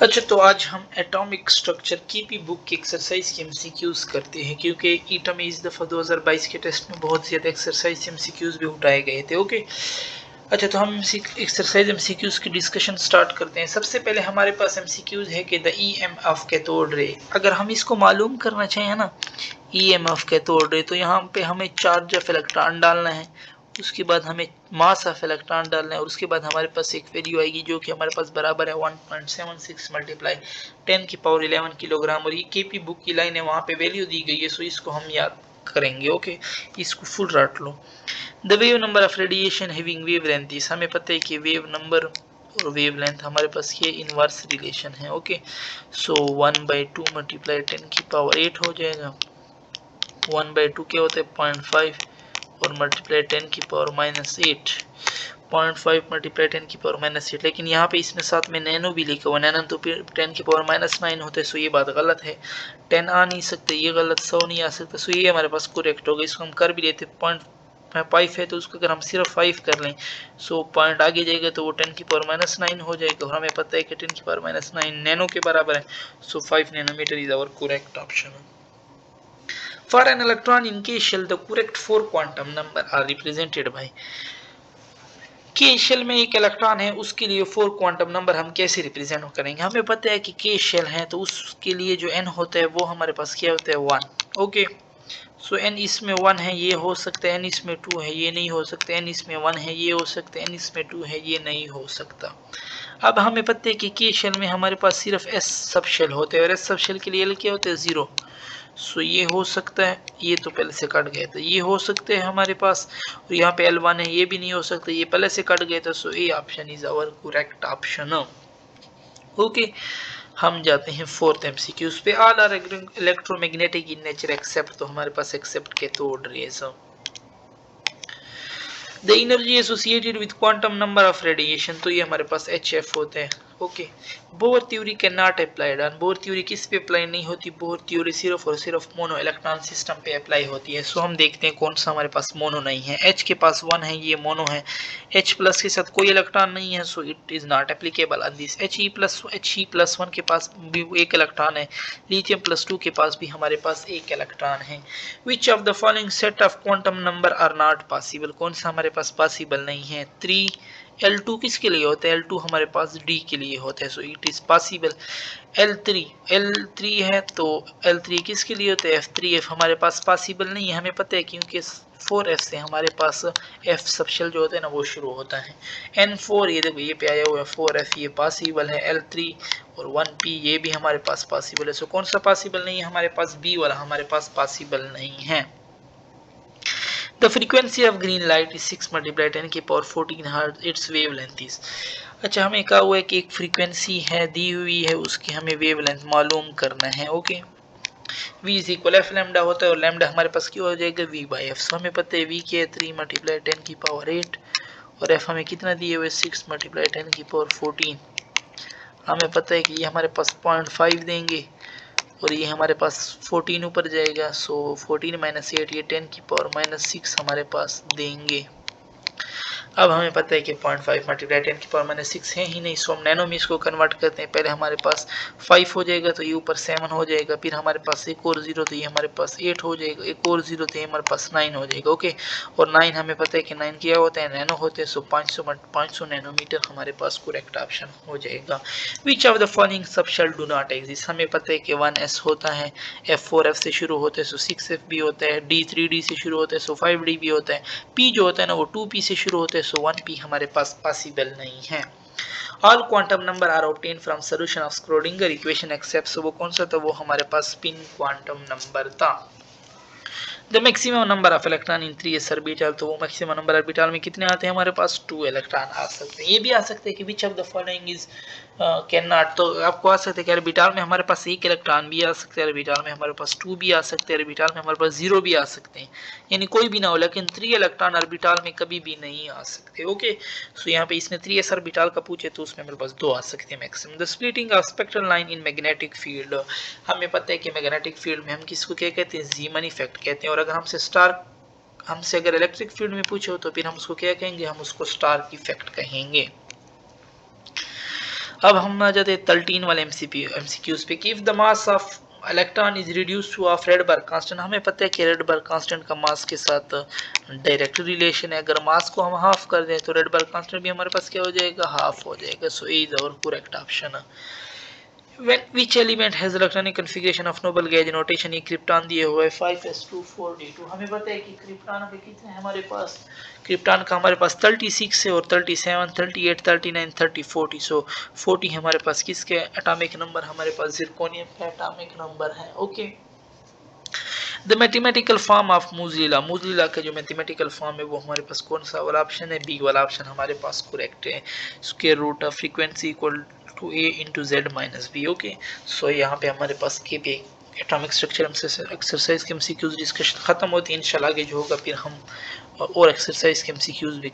अच्छा, तो आज हम एटॉमिक स्ट्रक्चर की भी बुक की एक्सरसाइज के एमसीक्यूज करते हैं, क्योंकि ईटा में इस दफ़ा 2022 के टेस्ट में बहुत ज़्यादा एक्सरसाइज एमसीक्यूज भी उठाए गए थे। ओके, अच्छा, तो हम एक्सरसाइज एमसीक्यूज की डिस्कशन स्टार्ट करते हैं। सबसे पहले हमारे पास एमसीक्यूज है कि द ईएमएफ कैथोड रे, अगर हम इसको मालूम करना चाहें ना ईएमएफ कैथोड रे, तो यहाँ पे हमें चार्ज ऑफ इलेक्ट्रॉन डालना है, उसके बाद हमें मास ऑफ इलेक्ट्रॉन डालना है और उसके बाद हमारे पास एक वैल्यू आएगी जो कि हमारे पास बराबर है 1.76 मल्टीप्लाई 10 की पावर 11 किलोग्राम। और ये केपी बुक की लाइन है, वहाँ पे वैल्यू दी गई है, सो इसको हम याद करेंगे। ओके, इसको फुल रट लो। The wave number of radiation having wave length, हमें पता है कि वेव नंबर और वेव लेंथ हमारे पास ये इनवर्स रिलेशन है। ओके, सो 1/2 मल्टीप्लाई 10 की पावर 8 हो जाएगा। 1/2 क्या होता है 0.5 और मल्टीप्लाई 10 की पावर -8, 0.5 मल्टीप्लाई 10 की पावर -8। लेकिन यहाँ पे इसमें साथ में नैनो भी लिखा हुआ, नैनो तो फिर 10 की पावर -9 होता है, सो ये बात गलत है। 10 आ नहीं सकते, ये गलत, 100 नहीं आ सकता, सो ये हमारे पास करेक्ट होगा। इसको हम कर भी लेते, 0.5 है तो उसको अगर हम सिर्फ 5 कर लें, सो पॉइंट आगे जाएगा तो वो 10 की पावर -9 हो जाएगा। और हमें पता है कि 10 की पावर -9 नैनो के बराबर है, so 5 nanometre is our correct option. For an electron in K shell, the correct 4 quantum number are represented by। K shell में एक इलेक्ट्रॉन है, उसके लिए 4 क्वांटम नंबर हम कैसे रिप्रेजेंट करेंगे। हमें पता है कि K shell है तो उसके लिए जो n होता है वो हमारे पास क्या होता है 1। ओके, सो n इसमें 1 है, ये हो सकता है, n इसमें 2 है, ये नहीं हो सकता, n इसमें 1 है, ये हो सकता है, n इसमें 2 है, ये नहीं हो सकता। अब हमें पता है कि K shell में हमारे पास सिर्फ S सब शेल होते हैं और S सब शेल के लिए L क्या होता है 0। सो ये हो सकता है, ये तो पहले से कट गया था, ये हो सकते हैं हमारे पास, और यहाँ पे L1 है, ये भी नहीं हो सकता, ये पहले से कट गया था। So A option is our correct option. Okay, हम जाते हैं फोर्थ एमसीक्यूज पे। All are electromagnetic in nature except, तो हमारे पास एक्सेप्ट के cathode rays. The energy associated with quantum number of radiation, तो ये हमारे पास HF होते हैं। Okay, Bohr theory can not applied on, Bohr theory किस पे अप्लाई नहीं होती, बोर थ्योरी सिर्फ और सिर्फ मोनो इलेक्ट्रॉन सिस्टम पे अप्लाई होती है। सो हम देखते हैं कौन सा हमारे पास मोनो नहीं है। H के पास 1 है, ये मोनो है। H प्लस के साथ कोई इलेक्ट्रॉन नहीं है, so it is not applicable on this. He+1 के पास भी एक इलेक्ट्रॉन है, लिथियम +2 के पास भी हमारे पास एक इलेक्ट्रॉन है। Which of the following set of quantum number are not possible, कौन सा हमारे पास पॉसिबल नहीं है। 3 L2 किसके लिए होता है, L2 हमारे पास D के लिए होता है, so it is possible. L3 है तो L3 किसके लिए होता है, F3F हमारे पास पॉसिबल नहीं है। हमें पता है क्योंकि 4F से हमारे पास F सबशेल जो होता है ना वो शुरू होता है। N4 ये देखो ये पे आया हुआ है 4F, ये पॉसिबल है। L3 और 1P ये भी हमारे पास पॉसिबल है। सो कौन सा पॉसिबल नहीं है हमारे पास, B वाला हमारे पास पॉसिबल नहीं है। The frequency of green light is 6 multiplied 10 की power 14 hertz, its wavelength is। अच्छा, हमें कहा हुआ है कि एक फ्रीक्वेंसी है दी हुई है, उसकी हमें वेवलेंथ मालूम करना है। Okay, v is equal F lambda होता है और लैम्डा हमारे पास क्यों हो जाएगा v/f। सो हमें पता है v के 3 मल्टीप्लाई 10 की पावर 8 और f हमें कितना दिए हुए 6 मल्टीप्लाई 10 की पावर 14। हमें पता है कि ये हमारे पास 0.5 देंगे और ये हमारे पास 14 ऊपर जाएगा, सो 14 - 8 ये 10 की पावर -6 हमारे पास देंगे। अब हमें पता है कि 0.5 मल्टीप्लाई 10 की पावर -6 है ही नहीं, सो हम नैनो में इसको कन्वर्ट करते हैं। पहले हमारे पास 5 हो जाएगा तो ये ऊपर 7 हो जाएगा, फिर हमारे पास एक और 0 तो ये हमारे पास 8 हो जाएगा, एक और 0 तो ये हमारे पास 9 हो जाएगा। ओके, और 9 हमें पता है कि 9 क्या होता है, नैनो होते हैं, सो 500 नैनोमीटर हमारे पास करेक्ट ऑप्शन हो जाएगा। विच of the following subshell do not exist, हमें पता है कि 1s होता है, F4F से शुरू होता है, सो 6F भी होता है, D 3D से शुरू होता है, सो 5D भी होता है, P जो होता है ना वो 2P से शुरू होता है, सो 1P हमारे पास पॉसिबल नहीं है। All quantum number are obtain from solution of Schrodinger equation except, so वो कौन सा था, वो हमारे पास स्पिन क्वांटम नंबर था। The maximum number of electron in 3s orbital, तो वो मैक्सिमम नंबर ऑर्बिटल में कितने आते हैं हमारे पास, 2 इलेक्ट्रॉन आ सकते हैं। ये भी आ सकते हैं कि विच of the following is can not, तो आपको आ सकते हैं कि ऑर्बिटल में हमारे पास एक इलेक्ट्रॉन भी आ सकते हैं, ऑर्बिटल में हमारे पास 2 भी आ सकते हैं, ऑर्बिटल में हमारे पास 0 भी आ सकते हैं, यानी कोई भी ना हो, लेकिन 3 इलेक्ट्रॉन ऑर्बिटल में कभी भी नहीं आ सकते। ओके, सो यहाँ पे इसने 3s ऑर्बिटल का पूछे तो उसमें हमारे पास 2 आ सकते हैं maximum. The splitting of spectral line in magnetic field, हमें पता है कि मैग्नेटिक फील्ड में हम किसको क्या कहते हैं, जीमन इफेक्ट कहते हैं। और अगर हमसे अगर इलेक्ट्रिक फील्ड में पूछो तो फिर हम उसको क्या कहेंगे, हम उसको स्टार इफेक्ट कहेंगे। अब हम आ जाते हैं 13 वाले एमसीक्यूज पे कि if the mass of electron is reduce two of Rydberg constant. हमें पता है कि रेडबर्ग कांस्टेंट का मास के साथ डायरेक्ट रिलेशन है। अगर मास को हम हाफ कर दें तो रेडबर्ग कांस्टेंट भी हमारे पास क्या हो जाएगा, हाफ हो जाएगा। So A is our correct option. When which element has electronic configuration of noble gauge notation? ये क्रिप्टॉन दिए हुए 5s2 4d2। हमें पता है कि क्रिप्टॉन के कितने हमारे पास, क्रिप्टॉन का हमारे पास 36 है और 37 38 39 30 40। सो 40 हमारे पास किसके एटॉमिक नंबर, हमारे पास जिरकोनियम का एटॉमिक नंबर है। Okay, the mathematical form of Moseley law, Moseley law का जो मैथमेटिकल फॉर्म है वो हमारे पास कौन सा वाला ऑप्शन है, बी वाला ऑप्शन हमारे पास करेक्ट है। Square root of frequency equal to A into Z minus B. Okay, so यहाँ पे हमारे पास के पे एटॉमिक स्ट्रक्चर एक्सरसाइज के एमसीक्यूज डिस्कशन खत्म होती है। इंशाल्लाह आगे जो होगा फिर हम और एक्सरसाइज के एमसीक्यूज भी